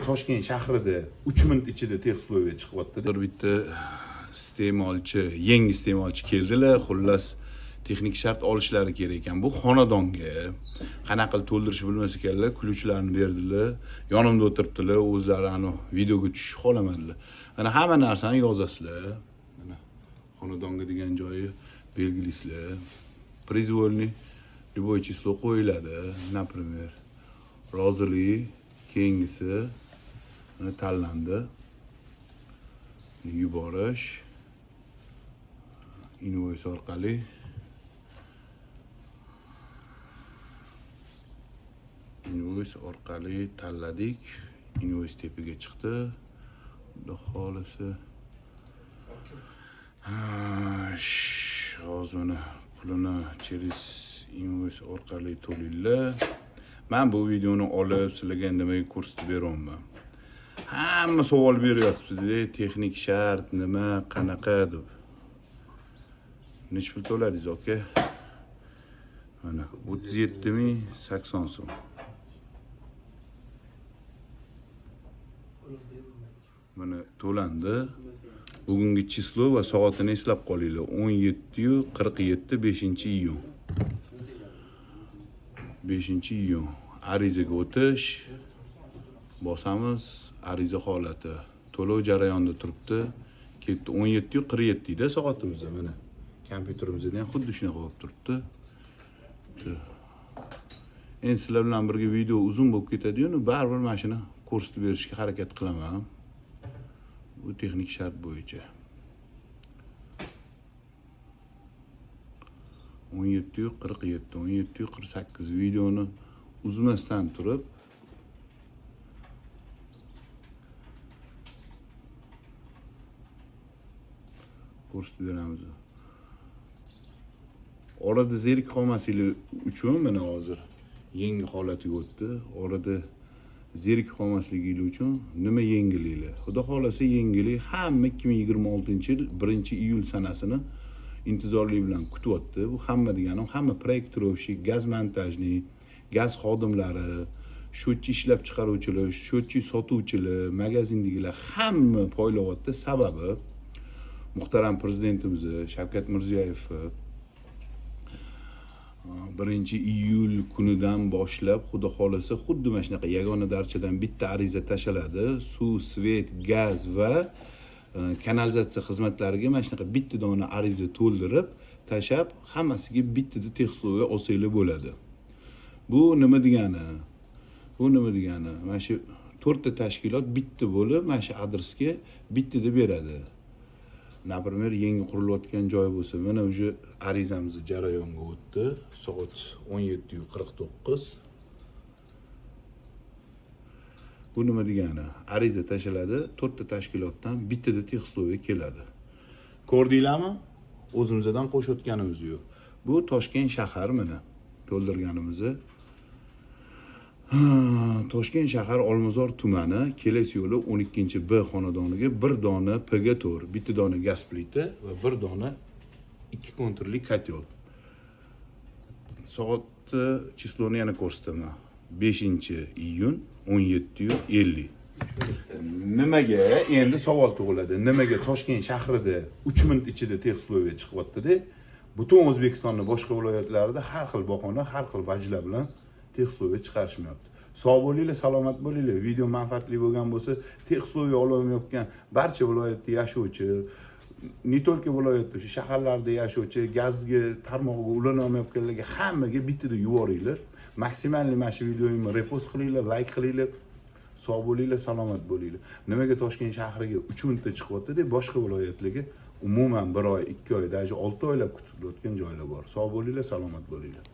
Toshkent shahrida 3 minut ichida texslovga chiqyapti. Bir bitta iste'molchi, yangi iste'molchi keldilar. Xullas texnik shart olishlari kerak ekan. Bu xonadonga qanaqa qilib to'ldirish bilmas ekanlar, ключlarni berdilar. Yonimda o'tiribdilar, o'zlari ana videoga tushish xohlamadilar. Mana hamma narsani yozasizlar. Mana xonadonga degan joyi belgilaysizlar. Произвольный любое число qo'yiladi. Например, rozilik keyingisi tanlandi. Yuborish invoice orqali tanladik. Invoice tepaga chiqdi. Xudo xolisa hozir mana pulini через invoice orqali to'laylar. Men bu videoni olib sizlarga nimaga ko'rsatib beraman. Hamma savol beryapti, texnik shart nima, qanaqa deb. Necha pul to'ladingiz, aka? Mana 37.080 so'm. Mana to'landi. Bugungi chislo va soatini eslab qolinglar. 17:47 5-iyun. 5-iyun. Arizaga o'tish. Bosamiz, ariza holati. To'lov jarayonida turibdi. Ketdi 17:47 da soatimizda mana. Kompyuterimizda ham xuddi shunaqa bo'lib turibdi. Endi sizlar bilan birga video uzun bo'lib ketadi-yu, baribir mana shuni ko'rsatib berishga harakat qilaman. Bu texnik shart bo'yicha. 17:47, 17:48 videoni uzmasdan turib ko'rsatib beramiz. Orada zerik qolmaslik uchun mana hozir yangi holatiga o'tdi. Orada zerik qolmasligingiz uchun nima yangiliklar? Xudo xolasa yangilik hamma 2026-yil 1-iyul sanasini intizorlik bilan kutyapti. Bu hamma deganim hamma proyektorovщик, gaz montajnik, gaz xodimlari, sho'tchi ishlab chiqaruvchilar, sho'tchi sotuvchilar, magazindagilar hamma poylayapti. Sababi muhtaram prezidentimiz Shavkat Mirziyoyev 1-iyul kunidan boshlab xudo xolasa xuddi mana shunaqa yagona darchadan bitta ariza tashaladi. Suv, svet, gaz va kanalizatsiya xizmatlariga mana shunaqa bitta dona ariza to'ldirib, tashab, hammasiga bittada texslovga olsanglar bo'ladi. Bu nima degani? Mana shu 4 ta tashkilot bitta bo'lib, mana shu adresga bittada beradi. Например, yangi qurilayotgan joy bo'lsa, mana o'sha arizamiz jarayonga o'tdi. Soat 17:49. Bu nima degani? Ariza tashaladi, 4 ta tashkilotdan bittada texslovga keladi. Ko'rdinglarmi? O'zimizdan qo'shayotganimiz yo'q. Bu Toshkent shahar mana to'ldirganimiz. Toshkent shahar Olmazor tumani, Keles yo'li 12-B xonadoniga 1 dona PG4, bitta dona gaz plita va 1 dona 2 konturli kotel. Soat chisloni yana ko'rsataman. 5-iyun 17:50. Nimaga endi savol tug'iladi? Nimaga Toshkent shahrida 3 minut ichida texslovga chiqyapti-da? Butun O'zbekistonning boshqa viloyatlarida har xil bahona, har xil vajlar bilan texslovga chiqarishmayapti. Sog' bo'linglar, salomat bo'linglar. Video manfaatli bo'lgan bo'lsa, texslovga ololmayotgan barcha viloyatda yashovchi, ne только viloyatda, shu shaharlarda yashovchi, gazga tarmog'iga ulana olmayotganlarga hammaga bittada yuboringlar. Maksimalli mana shu videoyimni repost qilinglar, like qilinglar. Sog' bo'linglar, salomat bo'linglar. Nimaga Toshkent shahriga 3 minutda chiqyapti deb boshqa viloyatlarga umuman 1 oy, 2 oy, даже 6 oylab kutilayotgan joylar bor. Sog' bo'linglar, salomat bo'linglar.